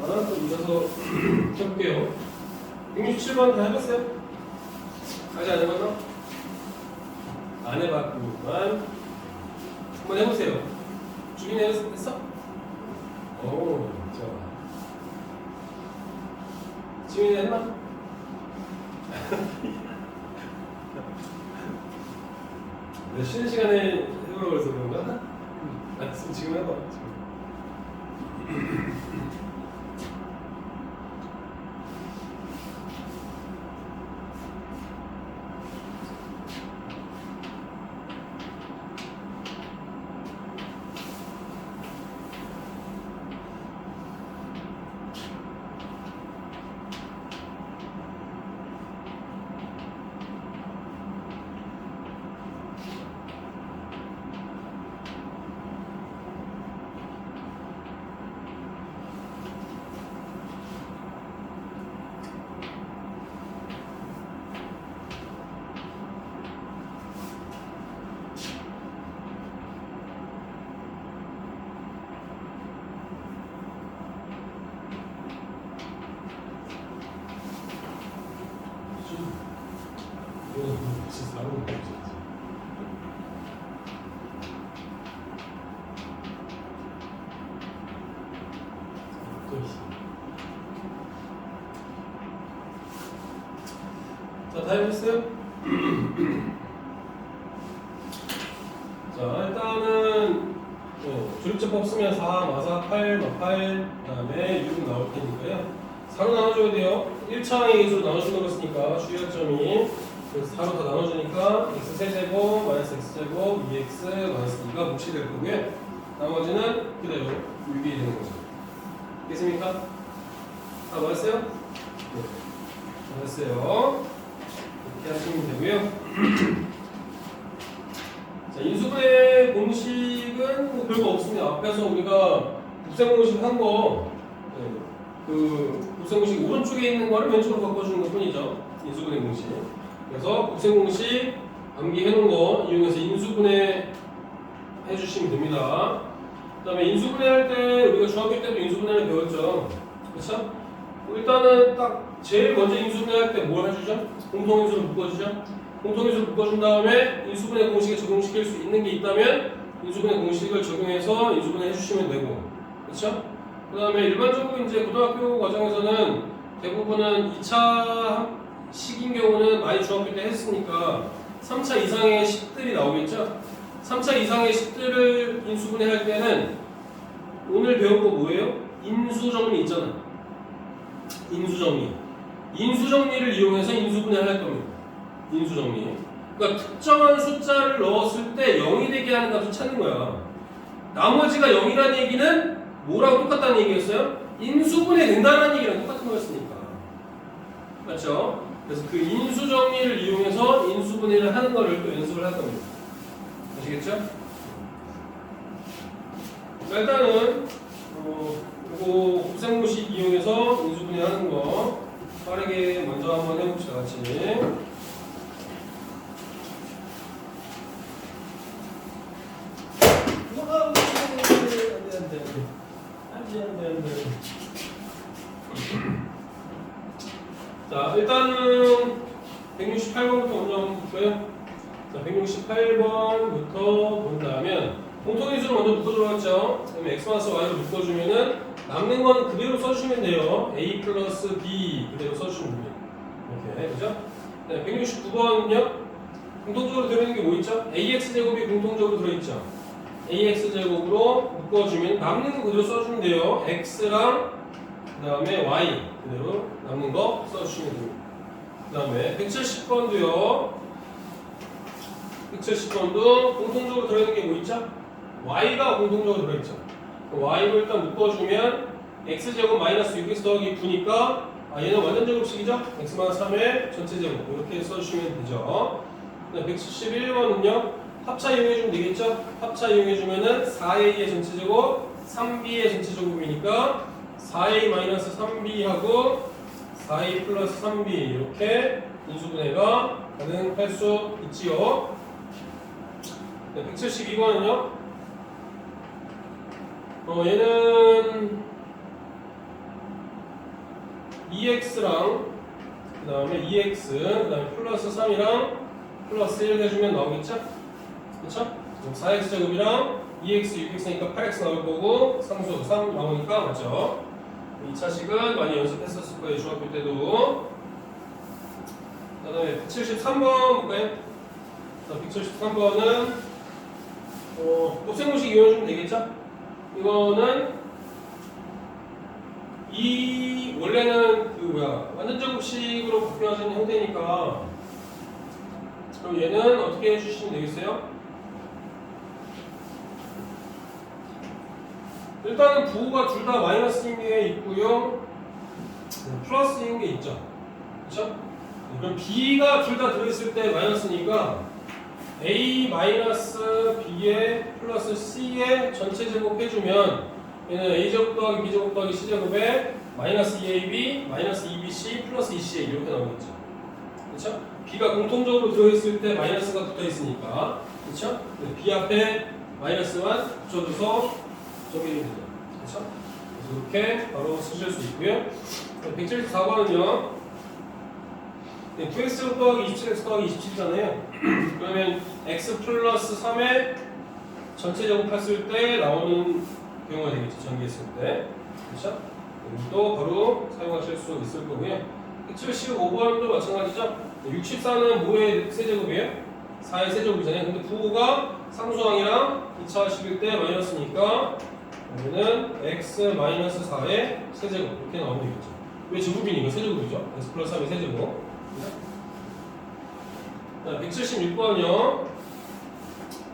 또 이어서 해볼게요. 167번 다 해봤어요? 아직 안 해봤나? 안 해봤구만. 한번 해보세요. 주민이 했어? 오, 좋아. 지민이 했나? 내 쉬는 시간에 해보라고 그래서 그런가? 알았으면 지금 해봐. 지금. 진짜 나오는 거지. 자, 다 해보셨어요? 자, 일단은 조립제법 쓰면 4, 마사 8, 마8, 그 다음에 6 나올 테니까요. 4로 나눠줘야 돼요. 1차항의 개수로 나눠준다고 했으니까 주의점이 그래서 4로 다 나눠주니까 x 세제곱 마이너스 x제곱 2x 마이너스 2가 몫이 될 거고요. 나머지는 그대로 6이 되는 거죠. 알겠습니까? 다 맞았어요? 네. 맞았어요. 이렇게 하시면 되고요. 자, 인수분해 공식은 뭐 별거 없습니다. 앞에서 우리가 곱셈 공식 한 거, 그 곱셈 공식 오른쪽에 있는 거를 왼쪽으로 바꿔주는 것 뿐이죠. 인수분해 공식. 그래서 곱셈 공식 암기해 놓은 거 이용해서 인수분해 해주시면 됩니다. 그 다음에 인수분해 할 때 우리가 중학교 때도 인수분해를 배웠죠. 그렇죠? 일단은 딱 제일 먼저 인수분해 할 때 뭘 해주죠? 공통인수를 묶어주죠. 공통인수를 묶어준 다음에 인수분해 공식에 적용시킬 수 있는 게 있다면 인수분해 공식을 적용해서 인수분해 해주시면 되고, 그렇죠? 그 다음에 일반적으로 이제 고등학교 과정에서는 대부분은 2차 식인 경우는 많이 중학교 때 했으니까 3차 이상의 식들이 나오겠죠? 3차 이상의 식들을 인수분해할 때는 오늘 배운 거 뭐예요? 인수정리 있잖아. 인수정리. 인수정리를 이용해서 인수분해를 할 겁니다. 인수정리. 그러니까 특정한 숫자를 넣었을 때 0이 되게 하는 값을 찾는 거야. 나머지가 0이라는 얘기는 뭐랑 똑같다는 얘기였어요? 인수분해 된다는 얘기랑 똑같은 거였으니까. 맞죠? 그래서 그 인수 정리를 이용해서 인수분해를 하는 거를 또 연습을 할 겁니다. 아시겠죠? 자, 일단은 이거 곱셈공식 이용해서 인수분해 하는 거 빠르게 먼저 한번 해봅시다. 같이. 안돼. 자, 일단은 168번부터 먼저 한번 볼까요? 자, 168번부터 본다면 공통인수를 먼저 묶어주었죠. 그다음에 x-y로 묶어주면은 남는 거는 그대로 써주시면 돼요. a 플러스 b 그대로 써주시면 됩니다. 이렇게, 그죠? 네, 169번은요. 공통적으로 들어있는 게 뭐 있죠? ax제곱이 공통적으로 들어있죠. ax제곱으로 묶어주면 남는 거 그대로 써주면 돼요. x랑 그 다음에 y 그대로 남는 거 써주시면 됩니다. 그 다음에 170번도요. 170번도 공통적으로 들어있는 게 뭐 있죠? y가 공통적으로 들어있죠. y로 일단 묶어주면 x제곱 마이너스 6x 더하기 9니까 얘는 완전 제곱식이죠? x-3의 전체 제곱 이렇게 써주시면 되죠. 171번은요. 합차 이용해주면 되겠죠? 합차 이용해주면은 4a의 전체 제곱 3b의 전체 제곱이니까 4a-3b하고 4a 플러스 3b 이렇게 인수분해가 가능할 수 있지요. 172번은요. 얘는 2x랑 그 다음에 2x 그 다음에 플러스 3이랑 플러스 1 해주면 나오겠죠? 그쵸? 4x 제곱이랑 2x 6x니까 8x 나올 거고 상수 3 나오니까 맞죠? 2차식은 많이 연습했었을 거예요 중학교 때도. 그 다음에 173번 볼까요? 173번은 곱셈공식 이용해주면 되겠죠? 이거는 이 원래는 그 완전 제곱식으로 바뀌어진 형태니까 그럼 얘는 어떻게 해주시면 되겠어요? 일단은 부호가 둘 다 마이너스인 게 있고요 플러스인 게 있죠. 그렇죠? 그럼 b가 둘 다 들어있을 때 마이너스니까 a 마이너스 b에 플러스 c에 전체 제곱 해주면 얘는 a제곱 더하기 b제곱 더하기 c제곱에 마이너스 2ab 마이너스 2bc 플러스 2ca 이렇게 나오겠죠. 그렇죠? b가 공통적으로 들어있을 때 마이너스가 붙어있으니까 그렇죠? b 앞에 마이너스만 붙여줘서 정리이 되죠. 그렇죠? 그래서 이렇게 바로 쓰실 수 있고요. 174번은요. 9x 더하기 27x 더하기 27이잖아요. 그러면 x 플러스 3에 전체 제곱했을 때 나오는 경우가 되겠죠. 전개했을 때. 그렇죠? 이것도 바로 사용하실 수 있을 거고요. 175번도 마찬가지죠. 64는 뭐의 세제곱이에요? 4의 세제곱이잖아요. 근데 부호가 상수항이랑 2차 식일 때 마이너스니까 여기는 x 4의 세제곱 이렇게 나오면 되겠죠. 왜 제곱이니까 세제곱이죠? x 플러스 3의 세제곱. 176번이요.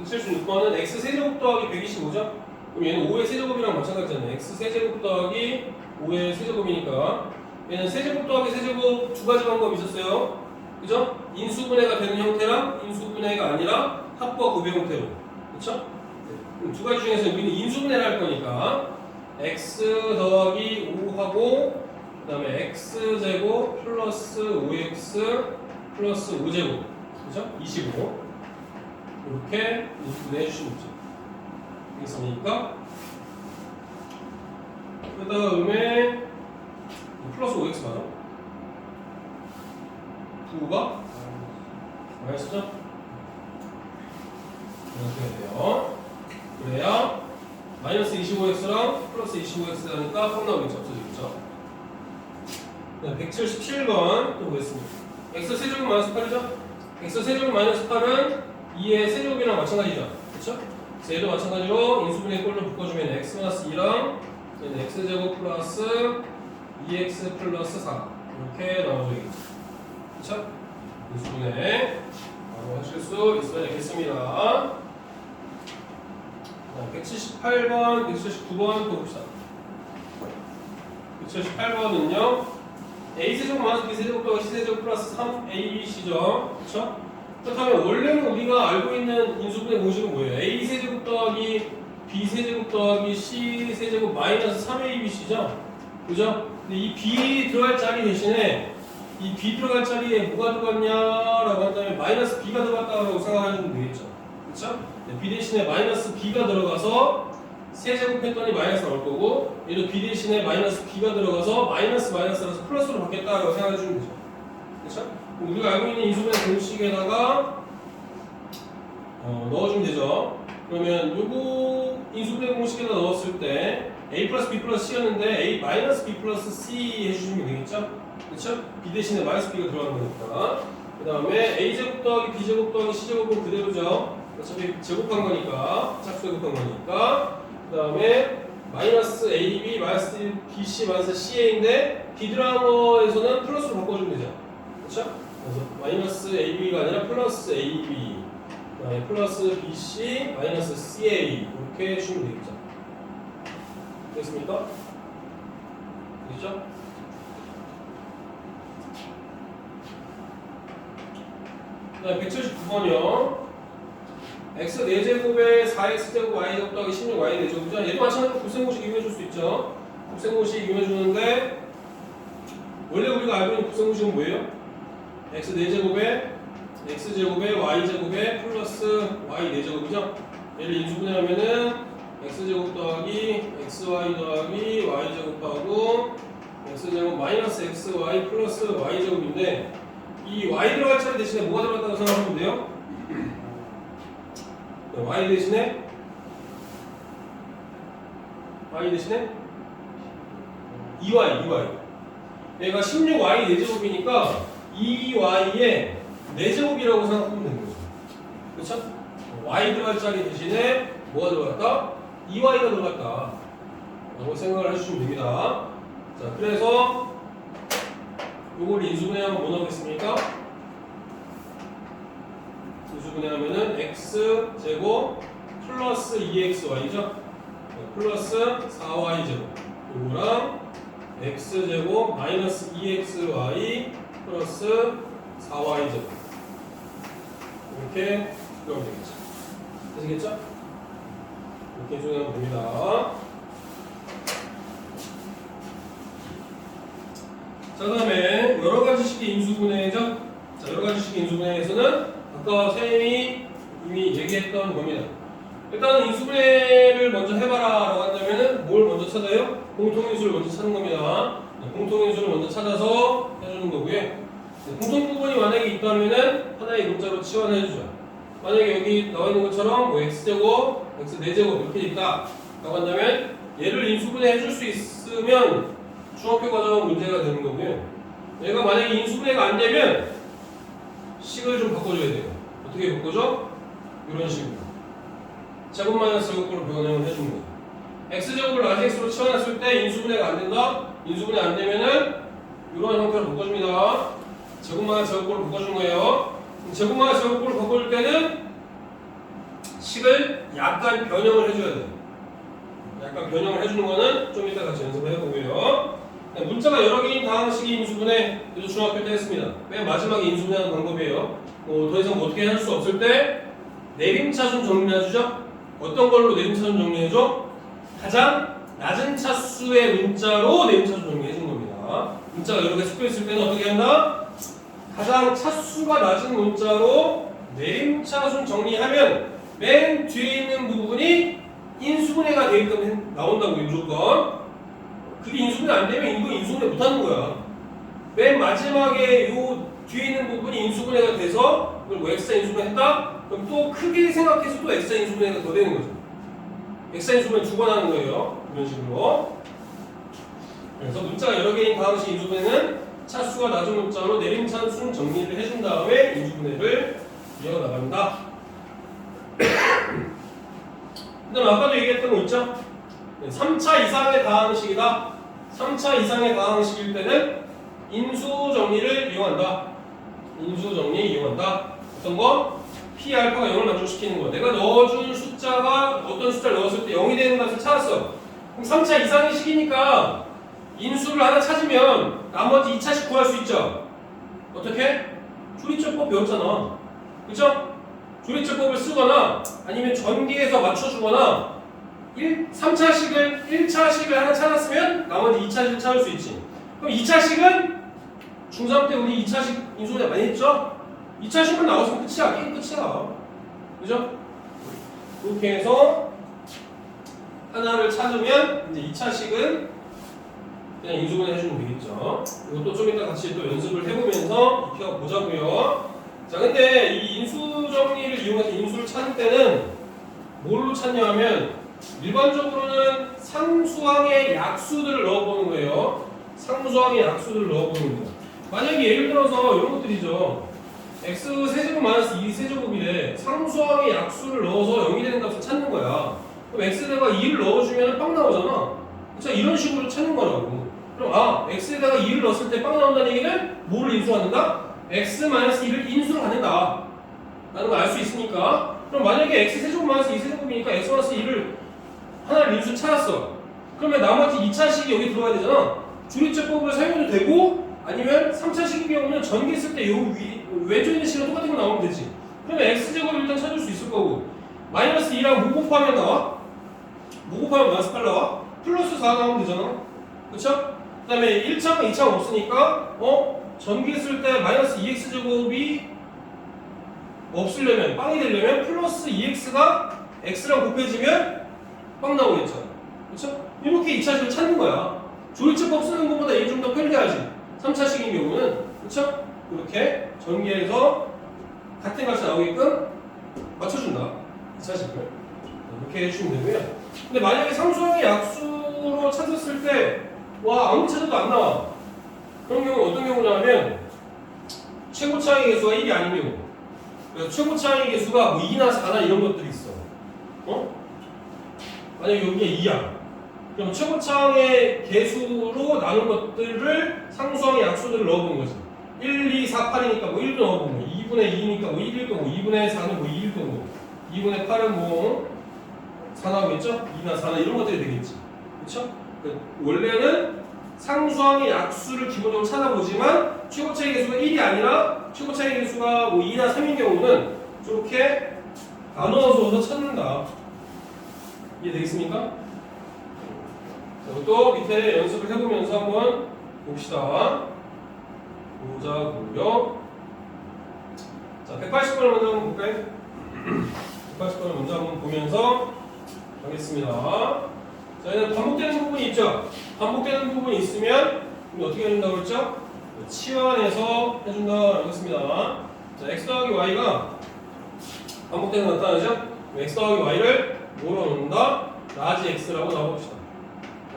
176번은 x 세제곱 더하기 125죠? 그럼 얘는 5의 세제곱이랑 마찬가지잖아요. x 세제곱 더하기 5의 세제곱이니까 얘는 세제곱 더하기 세제곱 두 가지 방법이 있었어요. 그죠? 인수분해가 되는 형태랑 인수분해가 아니라 합과 곱의 형태로. 그쵸? 두 가지 중에서 우리는 인수분해를 할 거니까 x 더하기 5하고 그 다음에 x제곱 플러스 5x 플러스 5제곱 그죠? 25 이렇게 인수분해 해주시면 되죠. 되겠습니까? 그 다음에 플러스 5x 맞아? 부호가 마이너스죠? 이렇게 해야 돼요. 그래야 마이너스 25x랑 플러스 25x 하니까 3 나오겠죠? 없어지겠죠? 177번 또 보겠습니다. x 세제곱 마이너스 8이죠? x 세제곱 마이너스 8은 2의 세제곱이랑 마찬가지죠? 그렇죠? 그래서 얘도 마찬가지로 인수분해 꼴로 묶어주면 x 마이너스 2랑 얘는 x제곱 플러스 2x 플러스 4 이렇게 나와주겠죠? 그렇죠? 인수분해 바로 하실 수 있어야 되겠습니다. 178번, 179번 또 봅시다. 178번은요. a세제곱 마이너스 b세제곱 더하기 c세제곱 플러스 3abc죠. 그쵸? 그렇다면 원래는 우리가 알고 있는 인수분해 공식은 뭐예요? a세제곱 더하기 b세제곱 더하기 c세제곱 마이너스 3abc죠. 그죠? 근데 이 b 들어갈 자리 대신에 이 b 들어갈 자리에 뭐가 들어갔냐라고 한다면 마이너스 b가 들어갔다고 생각하시면 되겠죠. 그쵸? b 대신에 마이너스 b가 들어가서 세제곱 했더니 마이너스 나올 거고 얘도 b 대신에 마이너스 b가 들어가서 마이너스라서 플러스로 바뀌었다고 생각해 주면 되죠. 그렇죠? 우리가 알고 있는 인수분해 공식에다가 넣어주면 되죠. 그러면 요거 인수분해 공식에다 넣었을 때 a 플러스 b 플러스 c였는데 a 마이너스 b 플러스 c 해주시면 되겠죠. 그렇죠? b 대신에 마이너스 b가 들어가는 거니까. 그 다음에 a제곱 더하기 b제곱 더하기 c제곱은 그대로죠. 어차피 제곱한 거니까 짝수 제곱한 거니까. 그 다음에 마이너스 AB, 마이너스 BC, 마이너스 CA인데 b 들어간 거에서는 플러스로 바꿔주면 되죠. 그렇죠? 그래서 마이너스 AB가 아니라 플러스 AB, 그다음에 플러스 BC, 마이너스 CA 이렇게 해주면 되겠죠. 됐습니까? 되죠? 그다음에 179번이요. x 4제곱에 4x제곱 y제곱 더하기 16y 4제곱이죠. 얘도 마찬가지로 곱셈공식 이용해 줄 수 있죠. 곱셈공식 이용해 주는데 원래 우리가 알고 있는 곱셈공식은 뭐예요? x 4제곱에 x제곱에 y제곱에 플러스 y 4제곱이죠. 얘를 인수분해하면은 x제곱 더하기 xy 더하기 y제곱하고 x제곱 마이너스 xy 플러스 y제곱인데 이 y 들어갈 차례 대신에 뭐가 들어갔다고 생각하면 돼요? y 대신에 2y 얘가 16y 4제곱이니까 2y의 4제곱이라고 생각하면 되는 거죠. 그렇죠? y 들어갈 자리 대신에 뭐가 들어갔다? 2y가 들어갔다 라고 생각을 해주시면 됩니다. 자, 그래서 요걸 인수분해하면 뭐 나오겠습니까? 인수분해하면은 x제곱 플러스 2xy죠? 플러스 4y제곱 요거랑 x제곱 마이너스 2xy 플러스 4y제곱 이렇게 들어가면 되겠죠. 되시겠죠? 이렇게 인수분해하면 됩니다. 자, 그 다음에 여러가지 식의 인수분해죠. 자, 여러가지 식의 인수분해에서는 아까 선생님이 이미 얘기했던 겁니다. 일단은 인수분해를 먼저 해봐라 라고 한다면은 뭘 먼저 찾아요? 공통인수를 먼저 찾는 겁니다. 공통인수를 먼저 찾아서 해주는 거고요. 공통부분이 만약에 있다면은 하나의 문자로 치환해주죠. 만약에 여기 나와 있는 것처럼 뭐 x제곱, x 4제곱 이렇게 있다 라고 한다면 얘를 인수분해 해줄 수 있으면 중학교 과정 문제가 되는 거고요. 얘가 만약에 인수분해가 안 되면 식을 좀 바꿔줘야 돼요. 어떻게 바꿔줘? 이런 식으로. 제곱 마이너스 제곱으로 변형을 해주는 거예요. x제곱을 라지x로 치환했을 때 인수분해가 안 된다? 인수분해 안 되면은 이런 형태로 바꿔줍니다. 제곱 마이너스 제곱으로 바꿔주는 거예요. 제곱 마이너스 제곱으로 바꿔줄 때는 식을 약간 변형을 해줘야 돼요. 약간 변형을 해주는 거는 좀 이따 같이 연습을 해보고요. 문자가 여러 개인 다항식이 인수분해, 이도 중학교 때 했습니다. 맨 마지막에 인수분해하는 방법이에요. 더 이상 뭐 어떻게 할 수 없을 때 내림차순 정리해주죠. 어떤 걸로 내림차순 정리해줘? 가장 낮은 차수의 문자로 내림차순 정리해주는 겁니다. 문자가 여러 개 섞여 있을 때는 어떻게 한다? 가장 차수가 낮은 문자로 내림차순 정리하면 맨 뒤에 있는 부분이 인수분해가 되게끔 나온다고요, 무조건. 그게 인수분해 안 되면 이거 인수분해 못 하는 거야. 맨 마지막에 요 뒤에 있는 부분이 인수분해가 돼서 이걸 뭐 X자 인수분해 했다? 그럼 또 크게 생각해서 또 X자 인수분해가 더 되는 거죠. X자 인수분해 2번 하는 거예요. 이런 식으로. 그래서 문자가 여러 개인 다항식 인수분해는 차수가 낮은 문자로 내림차순 정리를 해준 다음에 인수분해를 이어나간다. 그다음 아까도 얘기했던 거 있죠? 3차 이상의 다항식이다. 3차 이상의 다항식일 때는 인수 정리를 이용한다. 인수 정리 이용한다. 어떤 거? P 알파가 0을 만족시키는 거. 내가 넣어준 숫자가 어떤 숫자를 넣었을 때 0이 되는 값을 찾았어. 그럼 3차 이상의 식이니까 인수를 하나 찾으면 나머지 2차식 구할 수 있죠. 어떻게? 조리철법 배웠잖아. 그쵸? 조리철법을 쓰거나 아니면 전기에서 맞춰주거나 3차식을 1차식을 하나 찾았으면 나머지 2차식을 찾을 수 있지. 그럼 2차식은 중3 때 우리 2차식 인수분해 많이 했죠? 2차식만 나왔으면 끝이야. 게임 끝이야. 그죠? 그렇게 해서 하나를 찾으면 이제 2차식은 그냥 인수분해 해주면 되겠죠. 이것도 좀 이따 같이 또 연습을 해보면서 익혀 보자고요. 자, 근데 이 인수 정리를 이용해서 인수를 찾을 때는 뭘로 찾냐 하면 일반적으로는 상수항의 약수들을 넣어보는 거예요. 상수항의 약수들을 넣어보는 거예요. 만약에 예를 들어서 이런 것들이죠. x 세제곱 마이너스 2 세제곱이래. 상수항의 약수를 넣어서 0이 되는 값을 찾는 거야. 그럼 x에다가 2를 넣어주면 빵 나오잖아. 그쵸? 이런 식으로 찾는 거라고. 그럼 x에다가 2를 넣었을 때 빵 나온다는 얘기는 뭐를 인수하는가? x 마이너스 2를 인수로 갖는다 라는 걸 알 수 있으니까. 그럼 만약에 x 세제곱 마이너스 2 세제곱이니까 x 마이너스 2를 하나를 인수 찾았어. 그러면 나머지 2차식이 여기 들어가야 되잖아. 조리철법을 사용해도 되고 아니면 3차식의 경우는 전기 쓸 때 요 왼쪽에 있는 식이랑 똑같은 거 나오면 되지. 그러면 x제곱을 일단 찾을 수 있을 거고 마이너스 2랑 뭐 곱하면 나와? 뭐 곱하면 마이너스 8 나와? 플러스 4 나오면 되잖아. 그쵸? 그 다음에 1차가 2차가 없으니까 전기 쓸 때 마이너스 2x제곱이 없으려면 빵이 되려면 플러스 2x가 x랑 곱해지면 빵 나오겠죠. 그쵸? 이렇게 2차식을 찾는 거야. 조리제법 쓰는 것보다 이게 좀 더 편리하지. 3차식인 경우는. 그쵸? 이렇게 전개해서 같은 값이 나오게끔 맞춰준다. 2차식을. 이렇게 해주시면 되고요. 근데 만약에 상수항의 약수로 찾았을 때, 와, 아무리 찾아도 안 나와. 그런 경우는 어떤 경우냐면, 최고 차항의 개수가 1이 아닌 경우. 그래서 최고 차항의 개수가 뭐 2나 4나 이런 것들이 있어. 만약에 여기에 2야. 그럼 최고 차항의 개수로 나눈 것들을 상수항의 약수들을 넣어본 거지. 1, 2, 4, 8이니까 뭐 1도 넣어본 거. 2분의 2니까 뭐 1일 거고, 2분의 4는 뭐 2일 거고, 2분의 8은 뭐 4 나오겠죠? 2나 4나 이런 것들이 되겠지. 그쵸? 원래는 상수항의 약수를 기본적으로 찾아보지만 최고 차의 개수가 1이 아니라 최고 차의 개수가 뭐 2나 3인 경우는 저렇게 나눠서 찾는다. 이해되겠습니까? 자, 또 밑에 연습을 해보면서 한번 봅시다. 보자고요. 자, 180번을 먼저 한번 볼까요? 180번을 먼저 한번 보면서 하겠습니다. 자, 얘는 반복되는 부분이 있죠? 반복되는 부분이 있으면 우리 어떻게 해준다고 그랬죠? 치환해서 해준다고 했습니다. 자, x 더하기 y가 반복되는 거 나타나죠? x 더하기 y를 뭐로 놓는다? 라지 x라고 나와봅시다.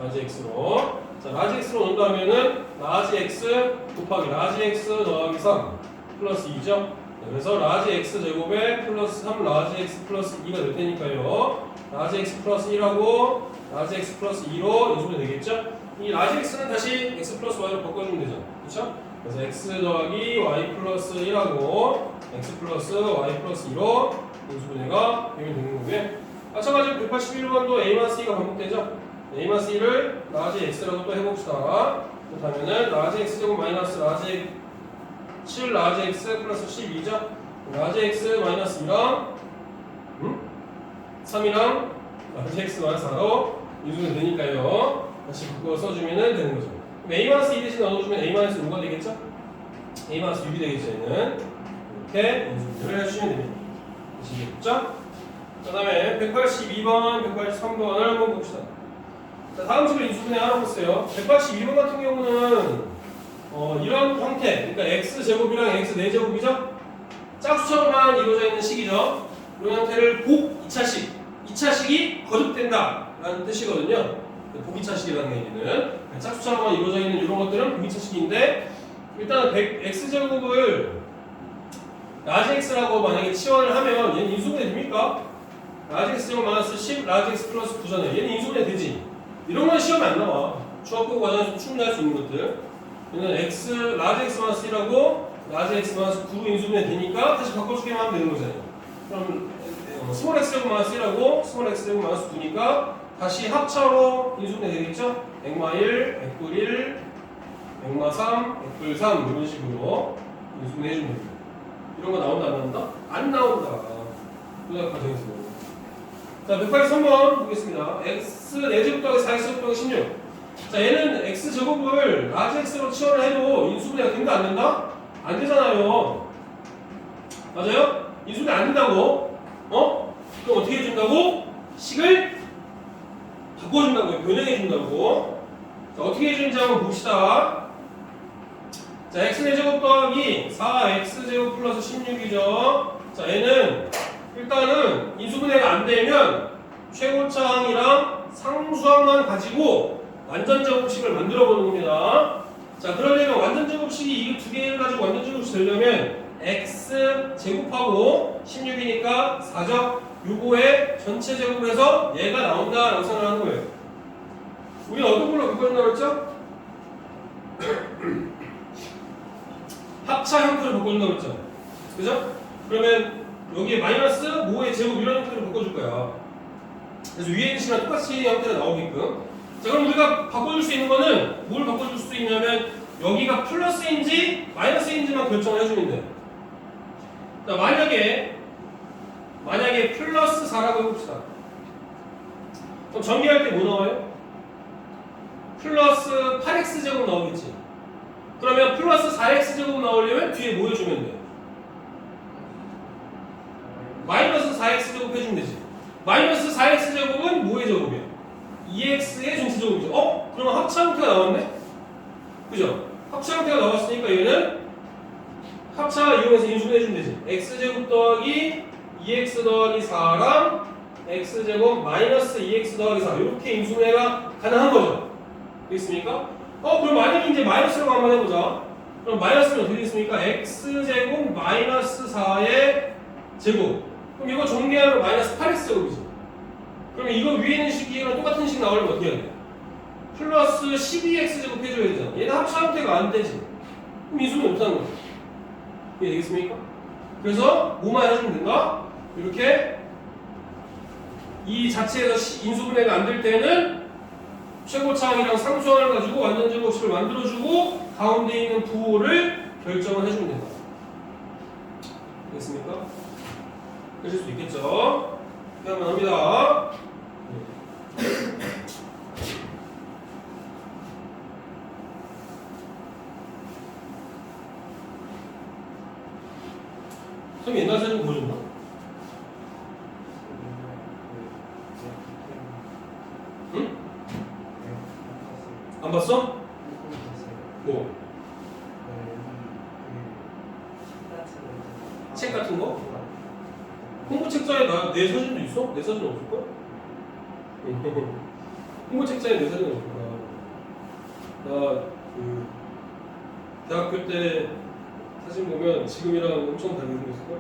라지 x로. 자, 라지 x로 놓는다면은 라지 x 곱하기 라지 x 더하기 3 플러스 2죠? 그래서 라지 x 제곱에 플러스 3 라지 x 플러스 2가 될 테니까요. 라지 x 플러스 1하고 라지 x 플러스 2로 인수분해 되겠죠? 이 라지 x는 다시 x 플러스 y로 바꿔주면 되죠. 그렇죠? 그래서 x 더하기 y 플러스 1하고 x 플러스 y 플러스 2로 인수분해가 되면 되는 거고요. 마찬가지로 181번도 a-2가 반복되죠? a-2를 라지 x라고 또 해봅시다. 그렇다면은 라지 x제곱 마이너스 라지 7 라지 x 플러스 12죠? 라지 x 마이너스 2랑 3이랑 라지 x 마이너스 4로 인수분해 되니까요. 다시 그거 써주면 되는 거죠. a-2 대신 넣어주면 a-5가 되겠죠? a-6이 되겠죠, 얘는. 이렇게 인수분해를 해주시면 됩니다. 아시겠죠? 그 다음에 182번, 183번을 한번 봅시다. 자, 다음 식으로 인수분해 알아보세요. 182번 같은 경우는 이런 형태, 그러니까 x제곱이랑 x 4제곱이죠? 짝수처럼만 이루어져 있는 식이죠? 이런 형태를 복 2차식, 2차식이 거듭된다 라는 뜻이거든요. 복 2차식이라는 얘기는 짝수처럼만 이루어져 있는 이런 것들은 복 2차식인데 일단 x제곱을 라지 x라고 만약에 치환을 하면 얘는 인수분해 됩니까? 라지 x제곱 마이너스 10 라지 x 플러스 9잖아요. 얘는 인수분해 되지. 이런 건 시험에 안 나와. 중학교 과정에서 충분히 할 수 있는 것들. 얘는 라지 x 마이너스 1하고 라지 x 마이너스 9로 인수분해 되니까 다시 바꿔주기만 하면 되는 거잖아요. 그럼 스몰 x제곱 마이너스 1하고 스몰 x제곱 마이너스 9니까 다시 합차로 인수분해 되겠죠? 액마 1, 액불 1, 액마 3, 액불 3 이런 식으로 인수분해 해주면 됩니다. 이런 거 나온다 안 나온다? 안 나온다. 고등학교 과정에서. 자, 183번 보겠습니다. x 4제곱 더하기 4x 더하기 16. 자, 얘는 x제곱을 라지 x로 치환을 해도 인수분해가 된다 안 된다? 안 되잖아요. 맞아요? 인수분해 안 된다고? 그럼 어떻게 해준다고? 식을 바꿔준다고요. 변형해준다고. 자, 어떻게 해주는지 한번 봅시다. 자, x 4제곱 더하기 4x제곱 플러스 16이죠. 자, 얘는 일단은 인수분해가 안 되면 최고차항이랑 상수항만 가지고 완전제곱식을 만들어 보는 겁니다. 자, 그러려면 완전제곱식이 이 두 개를 가지고 완전제곱식 되려면 x 제곱하고 16이니까 4죠. 요거에 전체 제곱을 해서 얘가 나온다라고 생각하는 거예요. 우리는 어떤 걸로 바꿔준다고 했죠? 합차 형태로 바꿔준다고 했죠. 그죠? 그러면 여기에 마이너스 5의 제곱 이런 형태로 바꿔줄 거야. 그래서 위에 있는 식이랑 똑같이 형태가 나오게끔. 자, 그럼 우리가 바꿔줄 수 있는 거는 뭘 바꿔줄 수 있냐면 여기가 플러스인지 마이너스인지만 결정을 해주면 돼. 자, 만약에 플러스 4라고 해봅시다. 그럼 전개할 때 뭐 나와요? 플러스 8x제곱 나오겠지. 그러면 플러스 4x제곱 나오려면 뒤에 뭐 해주면 돼? 마이너스 4x제곱 해주면 되지. 마이너스 4x제곱은 뭐의 제곱이야? EX의 전체 제곱이죠. 그러면 합차 형태가 나왔네? 그죠? 합차 형태가 나왔으니까 얘는 합차 이용해서 인수분해해주면 되지. X제곱 더하기 2X 더하기 4랑 X제곱 마이너스 2X 더하기 4 이렇게 인수분해가 가능한 거죠. 되겠습니까? 그럼 만약에 이제 마이너스라고 한번 해보자. 그럼 마이너스는 어떻게 되겠습니까? X제곱 마이너스 4의 제곱. 그럼 이거 정리하면 마이너스 8X제곱이지. 그럼 이거 위에 있는 식이랑 똑같은 식 나오려면 어떻게 해야 돼? 플러스 12X제곱 해줘야 되잖아. 얘는 합차 형태가 안 되지. 그럼 인수분해 못하는 거죠. 이해 되겠습니까? 그래서 뭐만 해주면 된다? 이렇게 이 자체에서 인수분해가 안 될 때는 최고차항이랑 상수항을 가지고 완전 제곱식을 만들어주고 가운데 있는 부호를 결정을 해주면 된다. 됐습니까? 하실 수 있겠죠? 그러면 합니다. 선생님 옛날 사진 보여줬나? 응? 안 봤어? 뭐? 책 같은 거? 홍보 책자에 내 사진도 있어? 내 사진 없을걸? 홍보 책자에 내 사진 없을까? 나 대학교 때 사진 보면 지금이랑 엄청 다르게 생겼을걸?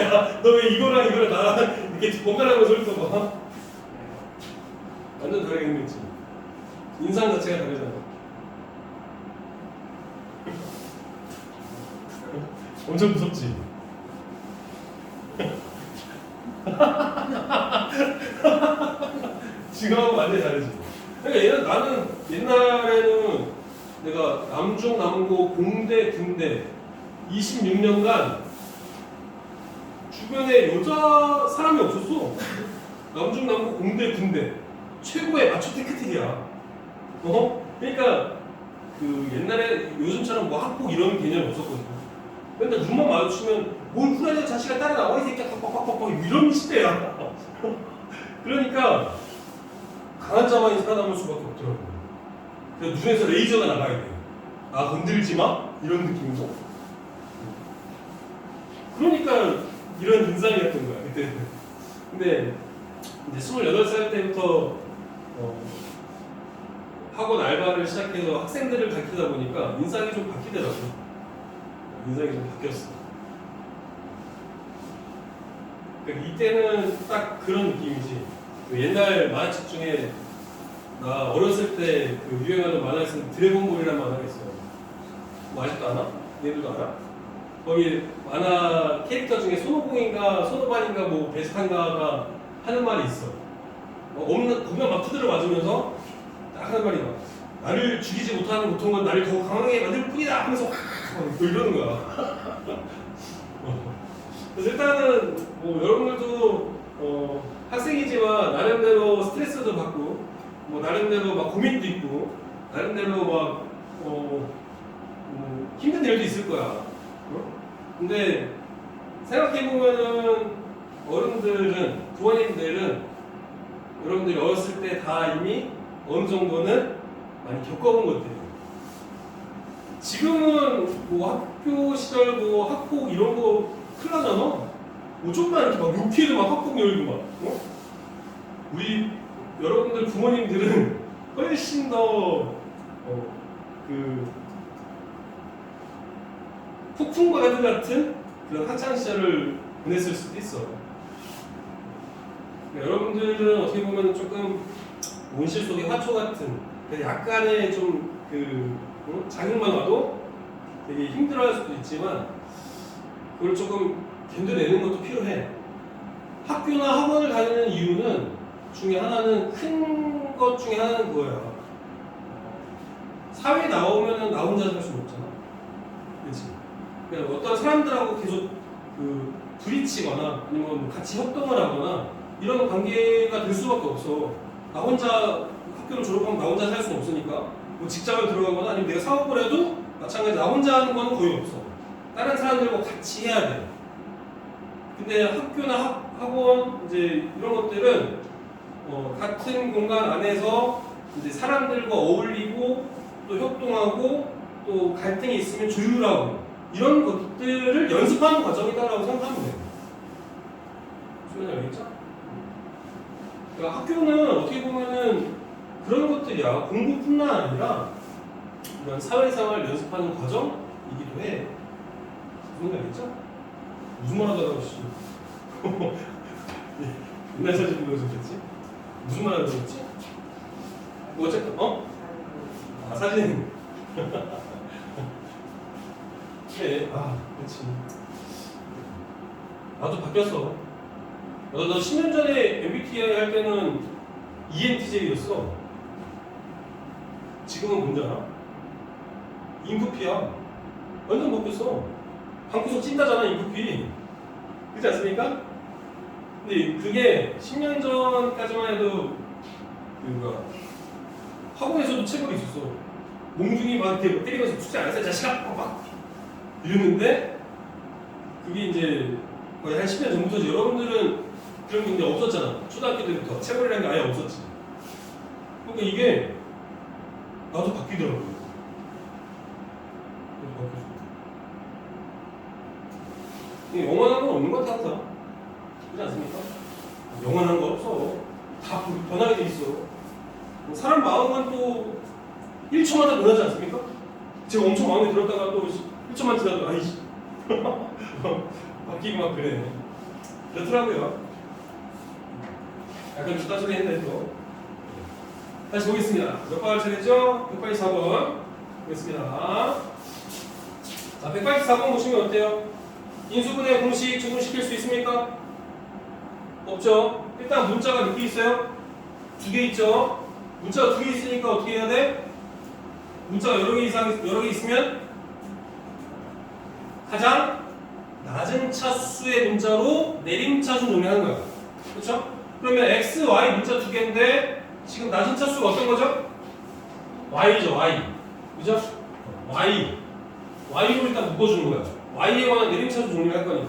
야, 너 왜 이거랑 나랑 이렇게 번갈아가면서 소리 써봐? 완전 다르게 생겼지? 인상 자체가 다르잖아. 엄청 무섭지? 지금하고 완전히 다르지? 그러니까 나는 옛날에는 내가 남중 남고 공대 군대 26년간 주변에 여자 사람이 없었어. 남중 남고 공대 군대 최고의 마초 테크틱이야. 그러니까 그 옛날에 요즘처럼 뭐 학폭 이런 개념이 없었거든. 근데 눈만 마주치면 뭘 후라이 자식아 따라 나와 이 새끼야 팍팍팍팍 이런 시대야. 그러니까 강한 자만이 살아남을 수밖에 없더라고. 그래서 눈에서 레이저가 나가야 돼. 건들지 마 이런 느낌으로. 그러니까 이런 인상이었던 거야 그때. 근데 이제 28살 때부터 학원 알바를 시작해서 학생들을 가르치다 보니까 인상이 좀 바뀌더라고. 인상이 좀 바뀌었어. 그러니까 이때는 딱 그런 느낌이지. 그 옛날 만화책 중에 나 어렸을 때 그 유행하는 만화에서는 드래곤볼이라는 만화가 있어요. 뭐 아직도 아나? 얘들도 알아? 거기 만화 캐릭터 중에 손오공인가 손오반인가 뭐 베스탄가가 하는 말이 있어. 보면 막 두드려 맞으면서 딱 하는 말이 막 나를 죽이지 못하는 고통은 나를 더 강하게 만들 뿐이다 하면서 이러는 거야. 그래서 일단은 뭐 여러분들도 학생이지만 나름대로 스트레스도 받고 뭐 나름대로 막 고민도 있고 나름대로 막 힘든 일도 있을 거야. 근데 생각해보면은 어른들은 부모님들은 여러분들이 어렸을 때 다 이미 어느 정도는 많이 겪어본 것들이에요. 지금은 뭐 학교 시절 뭐 학폭 이런 거 큰일 나잖아. 뭐 좀만 이렇게 막 욕해도 막 학폭 열고 막. 우리 여러분들 부모님들은 훨씬 더 폭풍과 같은 그런 학창 시절을 보냈을 수도 있어. 여러분들은 어떻게 보면 조금 온실 속의 화초 같은 약간의 좀 자극만 와도 되게 힘들어할 수도 있지만 그걸 조금 견뎌내는 것도 필요해. 학교나 학원을 다니는 이유는 중에 하나는 큰 것 중에 하나는 그거야. 사회에 나오면은 나 혼자 살 수는 없잖아. 그렇지? 그러니까 어떤 사람들하고 계속 부딪히거나 아니면 같이 협동을 하거나 이런 관계가 될 수밖에 없어. 나 혼자 학교를 졸업하면 나 혼자 살 수는 없으니까 뭐 직장을 들어가거나 아니면 내가 사업을 해도 마찬가지 나 혼자 하는 건 거의 없어. 다른 사람들과 같이 해야 돼. 근데 학교나 학원 이제 이런 것들은 같은 공간 안에서 이제 사람들과 어울리고 또 협동하고 또 갈등이 있으면 조율하고 이런 것들을 연습하는 과정이다라고 생각하면 돼요. 무슨 말인지 알겠죠? 그러니까 학교는 어떻게 보면은 그런 것들이야. 공부뿐만 아니라 이런 사회생활 연습하는 과정이기도 해. 무슨 말인지 알겠죠? 무슨 말 하다가 씨. 옛날 사진 보여서 그랬지? 무슨 말 하다가 그랬지? 뭐 어쨌든 아 사진. 그래. 아 그렇지. 나도 바뀌었어. 너 10년 전에 MBTI 할 때는 ENTJ였어. 지금은 뭔지 알아? 인프피야. 완전 바뀌었어. 방구석 찐따잖아, 인프피. 그렇지 않습니까? 근데 그게 10년 전까지만 해도 그니까 학원에서도 체벌이 있었어. 몽둥이 막 이렇게 때리면서 숙제 안 했어, 자식아! 막 이러는데 그게 이제 거의 한 10년 전부터 여러분들은 그런 게 이제 없었잖아. 초등학교 때부터 체벌이라는 게 아예 없었지. 그러니까 이게 나도 바뀌더라고요. 영원한 건 없는 것 같아. 그렇지 않습니까? 영원한 거 없어. 다 변하게 돼 있어. 사람 마음은 또 1초마다 변하지 않습니까? 제가 엄청 마음에 들었다가 또 1초만 지나도 아이씨 바뀌고 막 그래. 그렇더라고요. 약간 주다 소리 했는데 또 다시 보겠습니다. 몇 번 할 차례죠? 184번 보겠습니다. 자, 184번 보시면 어때요? 인수분해 공식 적용시킬 수 있습니까? 없죠? 일단 문자가 몇 개 있어요? 2개 있죠? 문자가 2개 있으니까 어떻게 해야 돼? 문자가 여러 개 있으면 가장 낮은 차수의 문자로 내림차수 정리하는 거야. 그렇죠? 그러면 x, y 문자 2개인데 지금 낮은 차수가 어떤 거죠? y죠, y. 그죠? y. y로 일단 묶어주는 거야. y에 관한 내림차수 정리를 할 거니까.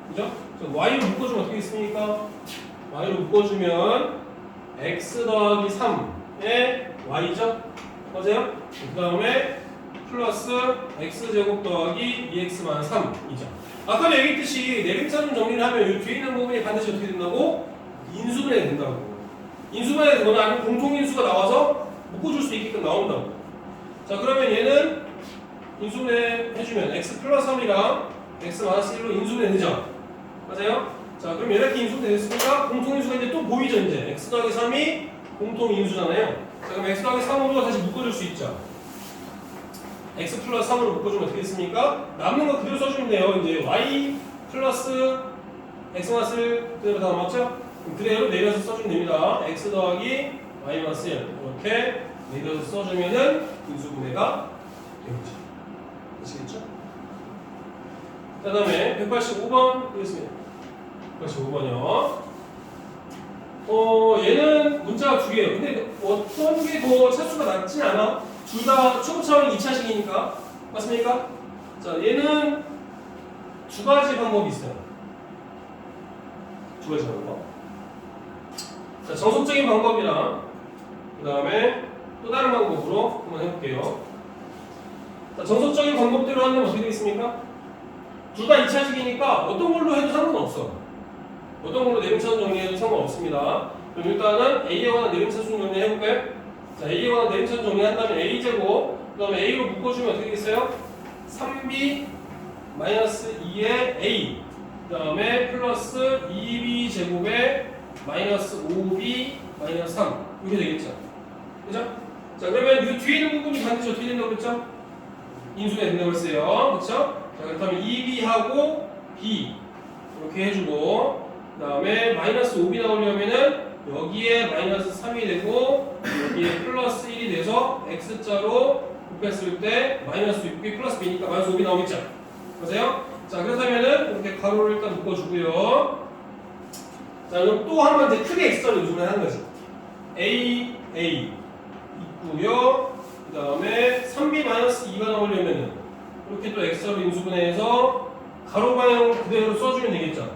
그죠? y로 묶어주면 어떻게 있습니까? y로 묶어주면 x 더하기 3의 y죠? 맞아요? 그 다음에 플러스 x제곱 더하기 2x 3이죠. 아까 얘기했듯이 내림차수 정리를 하면 이 뒤에 있는 부분이 반드시 어떻게 된다고? 인수분해가 된다고. 인수분해가 되거나 아니면 공통인수가 나와서 묶어줄 수 있게끔 나온다고. 자, 그러면 얘는 인수분해 해주면 x 플러스 3이랑 x 마이너스 1로 인수분해 되죠? 맞아요? 자, 그럼 이렇게 인수분해 됐으니까 공통인수가 이제 또 보이죠, 이제. x 더하기 3이 공통인수잖아요. 자, 그럼 x 더하기 3으로 다시 묶어줄 수 있죠. x 플러스 3으로 묶어주면 어떻게 됐습니까? 남는 거 그대로 써주면 돼요. 이제 y 플러스 x 마이너스 1 그대로 다 남았죠? 그대로 내려서 써주면 됩니다. x 더하기 y 마이너스 1 이렇게 내려서 써주면은 인수분해가 되겠죠. 아시겠죠? 그 다음에 185번 보겠습니다. 185번이요. 얘는 문자가 2개예요. 근데 어떤 게 더 차수가 낮진 않아? 둘 다 초급 차원이 2차식이니까. 맞습니까? 자, 얘는 2가지 방법이 있어요. 2가지 방법. 자, 정석적인 방법이랑 그 다음에 또 다른 방법으로 한번 해볼게요. 자, 정석적인 방법대로 하면 어떻게 되겠습니까? 둘 다 2차식이니까 어떤 걸로 해도 상관없어. 어떤 걸로 내림차수 정리해도 상관없습니다. 그럼 일단은 A에 관한 내림차수 정리 해볼까요? 자, A에 관한 내림차수 정리한다면 A제곱 그 다음에 A로 묶어주면 어떻게 되겠어요? 3B 마이너스 2의 A 그 다음에 플러스 2B 제곱에 마이너스 5B 마이너스 3 이렇게 되겠죠. 그죠? 자, 그러면 이 뒤에 있는 부분이 반드시 어떻게 된다고 그랬죠? 인수분해 된다고 했어요. 그쵸? 자, 그렇다면 2B하고 B 이렇게 해주고 그 다음에 마이너스 5B 나오려면은 여기에 마이너스 3이 되고 여기에 플러스 1이 돼서 X자로 곱했을 때 마이너스 6B 플러스 B니까 마이너스 5B 나오겠죠? 맞아요? 자, 그렇다면은 이렇게 가로를 일단 묶어주고요. 자, 그럼 또 한 번 이제 크게 X자로 인수분해 하는 거지. A 있고요. 그 다음에 3B-2가 나오려면은 이렇게 또 X자로 인수분해해서 가로 방향 그대로 써주면 되겠죠.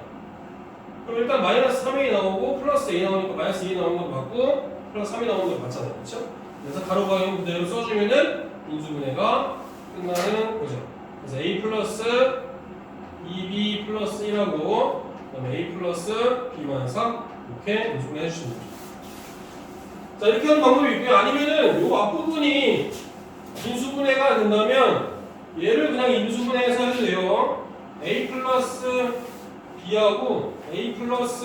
그럼 일단 마이너스 3a 나오고 플러스 a 나오니까 마이너스 2 나오는 걸 맞고 플러스 3이 나오는 걸 맞잖아요. 그렇죠? 그래서 가로방향 그대로 써주면은 인수분해가 끝나는 거죠. 그래서 a 플러스 2b 플러스 1하고 그다음에 a 플러스 b만 3 이렇게 인수분해 해주시면 됩니다. 자, 이렇게 하는 방법이 있고요. 아니면은 요 앞부분이 인수분해가 된다면 얘를 그냥 인수분해해서 해도 돼요. a 플러스 b하고 a 플러스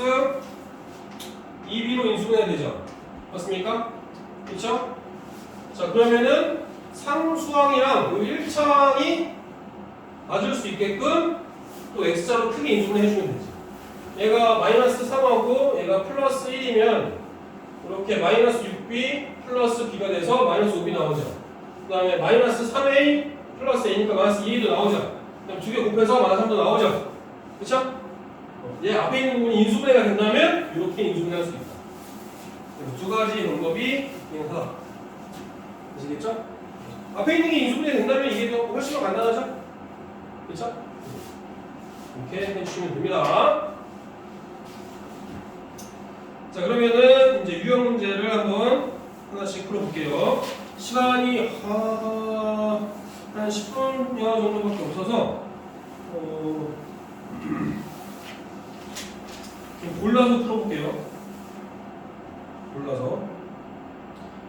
2b로 인수분해 되죠. 맞습니까? 그렇죠? 자, 그러면은 상수항이랑 요 1차항이 맞을 수 있게끔 또 x자로 크게 인수분해 해주면 되지. 얘가 마이너스 3하고 얘가 플러스 1이면 이렇게 마이너스 6b 플러스 b가 돼서 마이너스 5b 나오죠. 그 다음에 마이너스 3a 플러스 a니까 마이너스 2a도 나오죠. 그다음 두 개 곱해서 마이너스 3도 나오죠. 그렇죠? 얘 앞에 있는 부분이 인수분해가 된다면 이렇게 인수분해할 수 있다. 두 가지 방법이 가능하다. 아시겠죠? 앞에 있는 게 인수분해 된다면 이게 더 훨씬 더 간단하죠? 그렇죠? 이렇게 해주시면 됩니다. 자, 그러면은 이제 유형 문제를 한번 하나씩 풀어볼게요. 시간이 한 10분여 정도밖에 없어서 좀 골라서 풀어볼게요. 골라서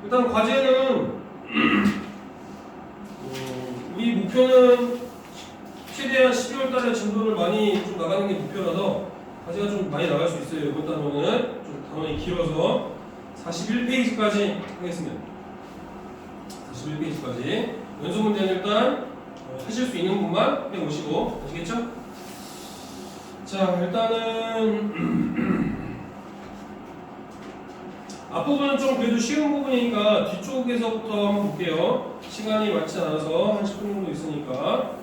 일단 과제는 우리 목표는 최대한 12월 달에 진도를 많이 좀 나가는 게 목표라서 과제가 좀 많이 나갈 수 있어요. 이번 단원은 좀 단원이 길어서 41페이지까지 하겠습니다. 41페이지까지 연습 문제는 일단 하실 수 있는 분만 해오시고 아시겠죠? 자, 일단은 앞부분은 좀 그래도 쉬운 부분이니까 뒤쪽에서부터 한번 볼게요. 시간이 많지 않아서 한 10분 정도 있으니까.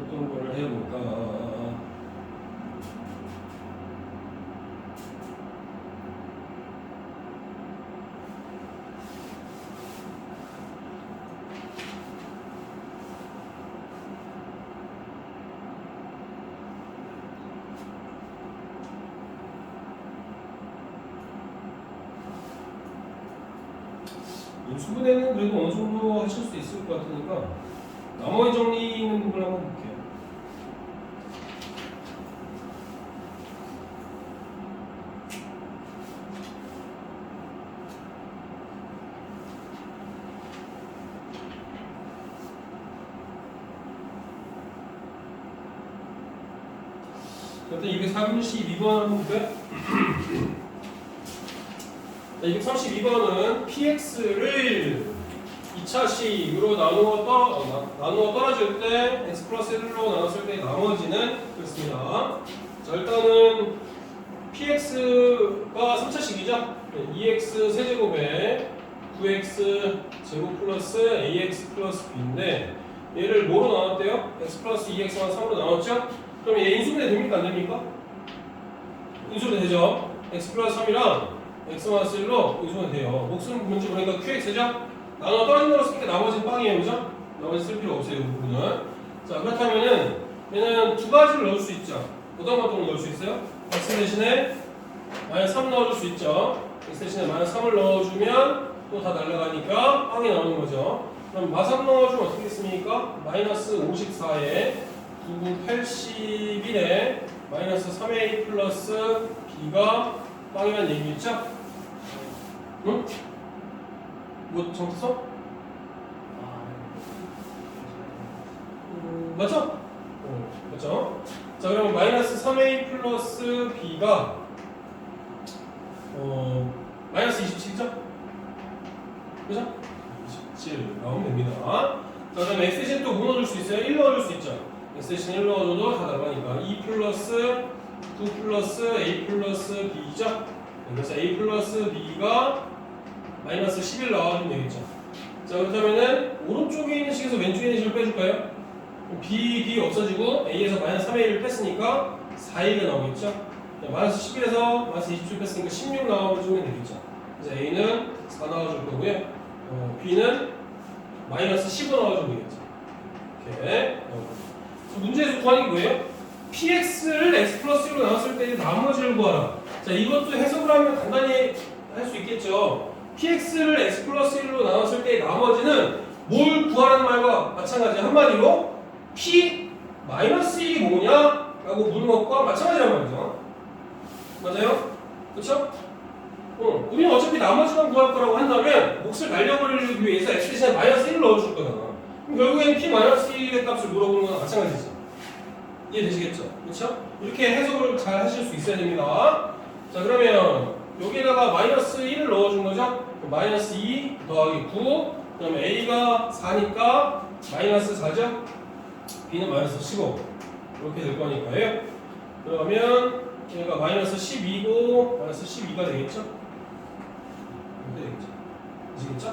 어떤 거를 해볼까? 인수분해는 그래도 어느 정도 하실 수 있을 것 같으니까 나머지 정리 있는 부분 한번 볼게요. 일단 232번 한번 볼까요? 232번은 px를 2차식으로 나누어 떨어질 때 x 플러스 1로 나눴을 때 나머지는 그렇습니다. 자, 일단은 px가 3차식이죠. 2x 세제곱에 9x 제곱 플러스 ax 플러스 b인데 얘를 뭐로 나눴대요? x 플러스 2x만 3으로 나눴죠? 그럼 얘 인수분해 됩니까? 안 됩니까? 인수분해 되죠. x 플러스 3이랑 x-1로 인수분해 돼요. 목숨 문제 보니까 qx죠? 나눠 떨어진다고 했으니까 나머지는 빵이에요. 그죠? 나머지 쓸 필요 없어요. 이 부분은. 자, 그렇다면은 얘는 두 가지를 넣을 수 있죠. 어떤 것들을 넣을 수 있어요? x 대신에 마이너스 3 넣어줄 수 있죠. x 대신에 마이너스 3을 넣어주면 또 다 날라가니까 빵이 나오는 거죠. 그럼 마3 넣어주면 어떻게 됐습니까? 마이너스 54에 9분 81에 마이너스 3a 플러스 b가 빵이라는 얘기겠죠? 응? 뭐 정했어? 맞죠? 맞죠? 자, 그러면 마이너스 3a 플러스 b가 마이너스 27죠? 그죠? 27 나오면 됩니다. 자, 그다음 x 대신 또 뭐 넣어줄 수 있어요? 1 넣어줄 수 있죠? x 대신 1 넣어줘도 다 나가니까 2 플러스 9 플러스 a 플러스 b죠? 그래서 a 플러스 b가 마이너스 11 나와주면 되겠죠. 자, 그렇다면은 오른쪽에 있는 식에서 왼쪽에 있는 식을 빼줄까요? B 없어지고 A에서 마이너스 3의 1을 뺐으니까 4A가 나오겠죠? 마이너스 11에서 마이너스 27 뺐으니까 16 나와주면 되겠죠? 그래서 A는 4 나와줄 거고요. B는 마이너스 15 나와주면 되겠죠? 이렇게. 문제에서 구하는 게 뭐예요? PX를 X 플러스 1로 나눴을 때 나머지를 구하라. 자, 이것도 해석을 하면 간단히 할 수 있겠죠? PX를 X 플러스 1로 나눴을 때 나머지는 뭘 구하라는 말과 마찬가지. 한마디로 P 마이너스 1이 뭐냐? 라고 묻는 것과 마찬가지란 말이죠. 맞아요? 그쵸? 우리는 어차피 나머지만 구할 거라고 한다면 몫을 날려버리기 위해서 X 대신에 마이너스 1을 넣어줄 거잖아. 그럼 결국엔 P 마이너스 1의 값을 물어보는 거랑 마찬가지죠. 이해되시겠죠? 그쵸? 이렇게 해석을 잘 하실 수 있어야 됩니다. 자, 그러면 여기에다가 마이너스 1을 넣어준 거죠? 마이너스 2 더하기 9. 그 다음에 A가 4니까 마이너스 4죠? B는 마이너스 15. 이렇게 될 거니까요. 그러면 얘가 마이너스 12고 마이너스 12가 되겠죠? 이렇게 되겠죠? 아시겠죠?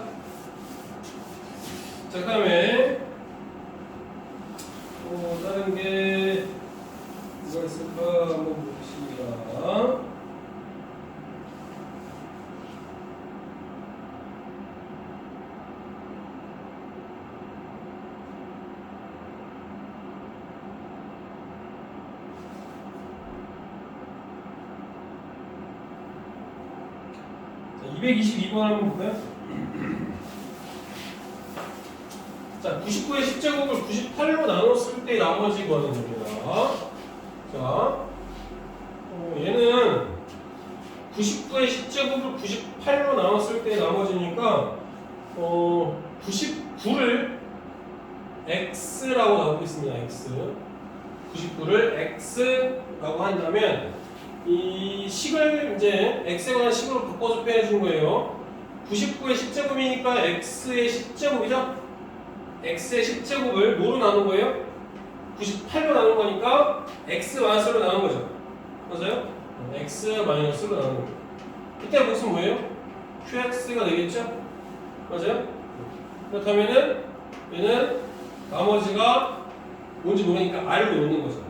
자, 그 다음에 다른 게 뭐가 있을까 한번 봅시다. 자, 222번 한번 볼까요? 자, 99의 10제곱을 98로 나눴을 때 나머지 구하는 겁니다. 자, 얘는 99의 10제곱을 98로 나눴을 때 나머지니까 99를 x라고 나오고 있습니다. x 99를 x라고 한다면 이 식을 이제 x에 관한 식으로 바꿔서 표현해 준 거예요. 99의 10제곱이니까 x의 10제곱이죠? x의 10제곱을 뭐로 나눈 거예요? 98로 나눈 거니까 x 마이너스로 나눈 거죠. 맞아요? x 마이너스로 나눈 거죠. 이때 몫은 뭐예요? qx가 되겠죠? 맞아요? 그렇다면은 얘는 나머지가 뭔지 모르니까 r로 놓는 거죠.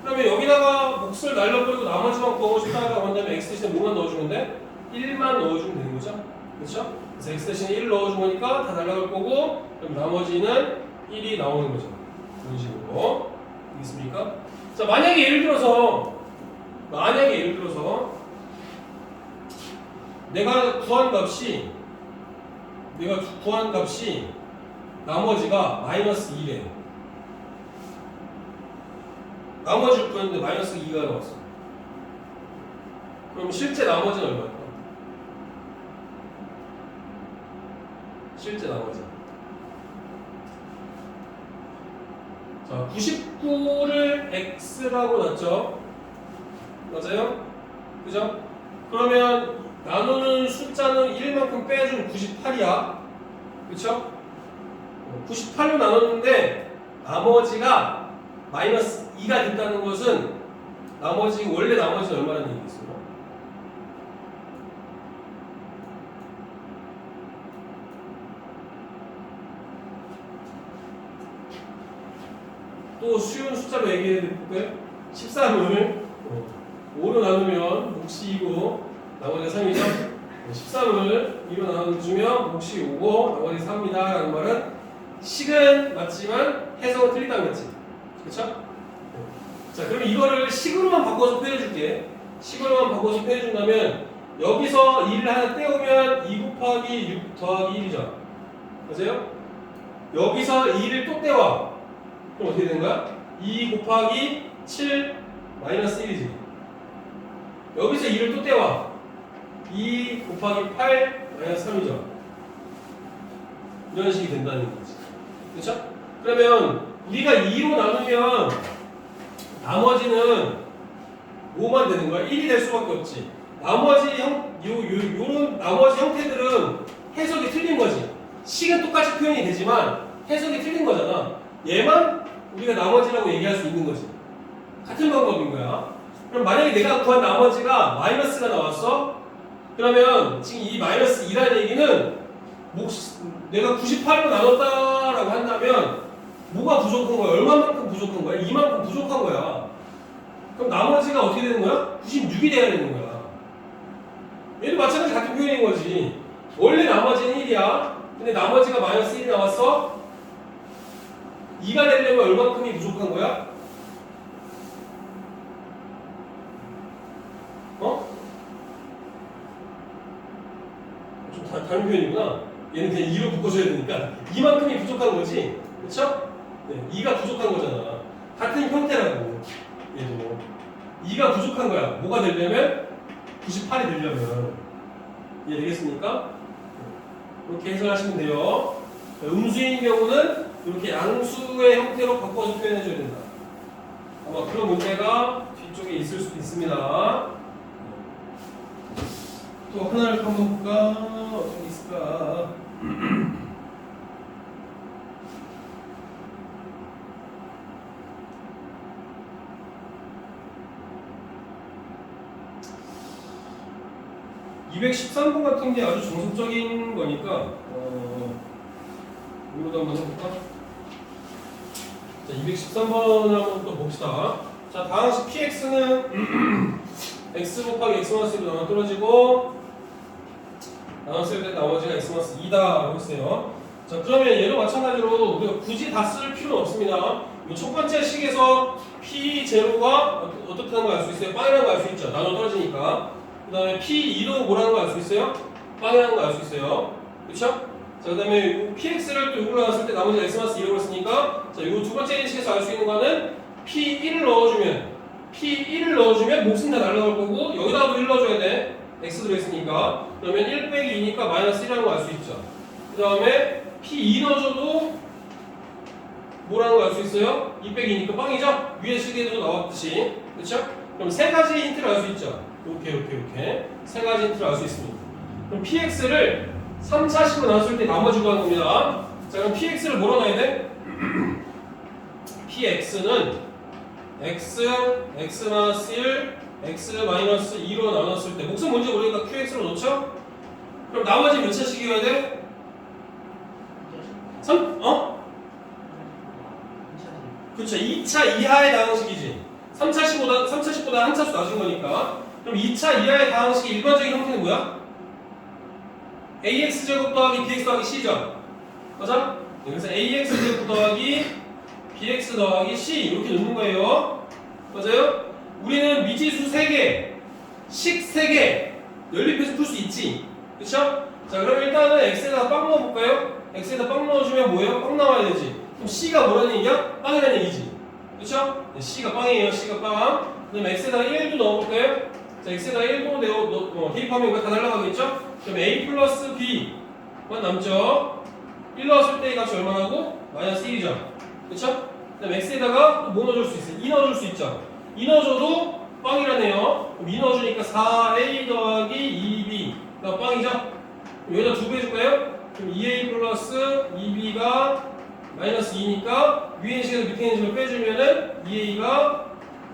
그러면 여기다가 몫을 날려버리고 나머지만 구하고 싶다고 한다면 x 대신에 뭐만 넣어주면 돼? 1만 넣어주면 되는 거죠. 그렇죠? 그래서 x 대신에 1 넣어준 거니까 다 날라갈 거고, 그럼 나머지는 1이 나오는 거죠. 이런 식으로. 알겠습니까? 자, 만약에 예를 들어서 내가 구한 값이 나머지가 마이너스 2래. 나머지를 구했는데 마이너스 2가 나왔어. 그럼 실제 나머지는 얼마일까? 실제 나머지. 자, 99를 x라고 놨죠. 맞아요? 그죠? 그러면 나누는 숫자는 1만큼 빼주면 98이야. 그쵸? 98로 나눴는데 나머지가 마이너스 2가 됐다는 것은 원래 나머지는 얼마라는 얘기겠어요? 또 쉬운 숫자로 얘기해 볼까요? 13을 5로 나누면 몫이 2고 나머지가 3이죠? 13을 2로 나눠주면 몫이 5고 나머지 3이다 라는 말은 식은 맞지만 해석은 틀리다는 거지. 그쵸? 자, 그러면 이거를 식으로만 바꿔서 표현해줄게. 식으로만 바꿔서 표현해준다면 여기서 2를 하나 떼오면 2 곱하기 6 더하기 1이죠. 맞아요? 여기서 2를 또 떼와. 그럼 어떻게 되는 거야? 2 곱하기 7 마이너스 1이지. 여기서 2를 또 떼와. 2 곱하기 8 마이너스 3이죠. 이런 식이 된다는 거지. 그렇죠? 그러면 우리가 2로 나누면 나머지는 5만 되는 거야. 1이 될 수밖에 없지. 요런 나머지 형태들은 해석이 틀린 거지. 식은 똑같이 표현이 되지만 해석이 틀린 거잖아. 얘만 우리가 나머지라고 얘기할 수 있는 거지. 같은 방법인 거야. 그럼 만약에 내가 구한 나머지가 마이너스가 나왔어? 그러면 지금 이 마이너스 2라는 얘기는 내가 98로 나눴다라고 한다면 뭐가 부족한 거야? 얼마만큼 부족한 거야? 이만큼 부족한 거야. 그럼 나머지가 어떻게 되는 거야? 96이 돼야 되는 거야. 얘도 마찬가지 같은 표현인 거지. 원래 나머지는 1이야. 근데 나머지가 마이너스 1이 나왔어? 2가 되려면 얼마큼이 부족한 거야? 어? 좀 다른 표현이구나. 얘는 그냥 2로 묶어줘야 되니까 이만큼이 부족한 거지. 그쵸? 네, 2가 부족한 거잖아. 같은 형태라고. 얘도 2가 부족한 거야. 뭐가 되려면? 98이 되려면. 이해되겠습니까? 이렇게 해석하시면 돼요. 음수인 경우는 이렇게 양수의 형태로 바꿔서 표현해줘야 된다. 아마 그런 문제가 뒤쪽에 있을 수도 있습니다. 또 하나를 한번 볼까? 어떤 게 있을까? (213번) 같은 게 아주 정석적인 거니까 이거도 한번 해볼까? 자, 213번을 한번 또 봅시다. 자, 다항식 px는 x 곱하기 x-1로 나눠 떨어지고 나눴을 때 나머지가 x-2다 라고 했어요. 자, 그러면 얘도 마찬가지로 우리가 굳이 다 쓸 필요는 없습니다. 이 첫 번째 식에서 p0가 어떻게 하는 거 알 수 있어요? 빵이라는 거 알 수 있죠. 나눠 떨어지니까. 그 다음에 p2도 뭐라는 거 알 수 있어요? 빵이라는 거 알 수 있어요. 그렇죠? 자, 그 다음에 px를 또 이걸로 나눴을 때 나머지가 x-2라고 했으니까 자, 이 두 번째 식에서 알 수 있는 거는 p1을 넣어주면 몫은 다 날라갈 거고 여기다가도 1 넣어줘야 돼. x 들어있으니까. 그러면 1 빼기 2니까 마이너스 1이라는 거 알 수 있죠. 그 다음에 p2 넣어줘도 뭐라는 거 알 수 있어요? 2 빼기 2니까 빵이죠? 위에 식에도 나왔듯이. 그렇죠? 그럼 세 가지 힌트를 알 수 있죠. 이렇게 세 가지 힌트를 알 수 있습니다. 그럼 px를 3차식으로 나눴을 때 나머지 구하는 겁니다. 자, 그럼 px를 뭐로 넣어야 돼? px는 x, x-1, x-2로 나눴을 때 몫은 뭔지 모르니까 qx로 놓죠? 그럼 나머지 몇 차식이어야 돼? 3? 그쵸, 2차 이하의 다항식이지. 3차식보다 한 차수 낮은 거니까. 그럼 2차 이하의 다항식의 일반적인 형태는 뭐야? ax제곱 더하기 bx 더하기 c죠. 맞아? 그래서 ax제곱 더하기 bx 더하기 c 이렇게 놓는 거예요. 맞아요? 우리는 미지수 3개, 식 3개 연립해서 풀 수 있지. 그쵸? 자, 그럼 일단은 x에다 빵 넣어볼까요? x에다 빵 넣어주면 뭐예요? 빵 나와야 되지. 그럼 c가 뭐라는 얘기야? 빵이라는 얘기지. 그쵸? 네, c가 빵이에요. c가 빵. 그 다음에 x에다가 1도 넣어볼까요? 자, x에다가 1도 대입하면 이거 다 날라가겠죠? 그럼 a 플러스 b만 남죠? 1 넣었을 때 이 값이 얼마 나고? 마이너스 1이죠. 그쵸? 그 다음에 x에다가 또 뭐 넣어줄 수 있어요? 2 넣어줄 수 있죠? 2 넣어줘도 빵이라네요. 그럼 2 넣어주니까 4a 더하기 2b가 빵이죠? 그럼 여기다 2배 해줄까요? 그럼 2a 플러스 2b가 마이너스 2니까 위에 식에서 밑에 있는 식을 빼주면은 2a가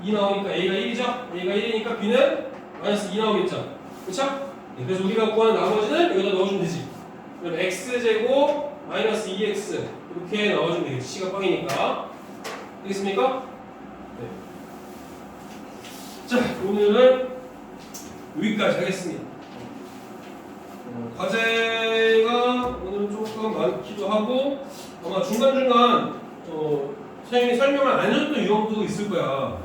2 나오니까 a가 1이죠? a가 1이니까 b는 마이너스 2 나오겠죠? 그쵸? 네, 그래서 우리가 구하는 나머지는 여기다 넣어주면 되지. 그럼 x제곱 마이너스 2x 이렇게 넣어주면 되겠지. c가 빵이니까. 되겠습니까? 네. 자, 오늘은 여기까지 하겠습니다. 과제가 오늘은 조금 많기도 하고 아마 중간중간 선생님이 설명을 안 해줬던 유형도 있을 거야.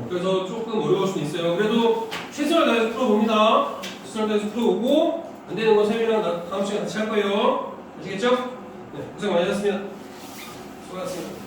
그래서 조금 어려울 수도 있어요. 그래도 최선을 다해서 풀어봅니다. 최선을 다해서 풀어보고 안 되는 건 선생님이랑 다음 시간에 같이 할 거예요. 아시겠죠? 네, 고생 많이 하셨습니다. 수고하셨습니다.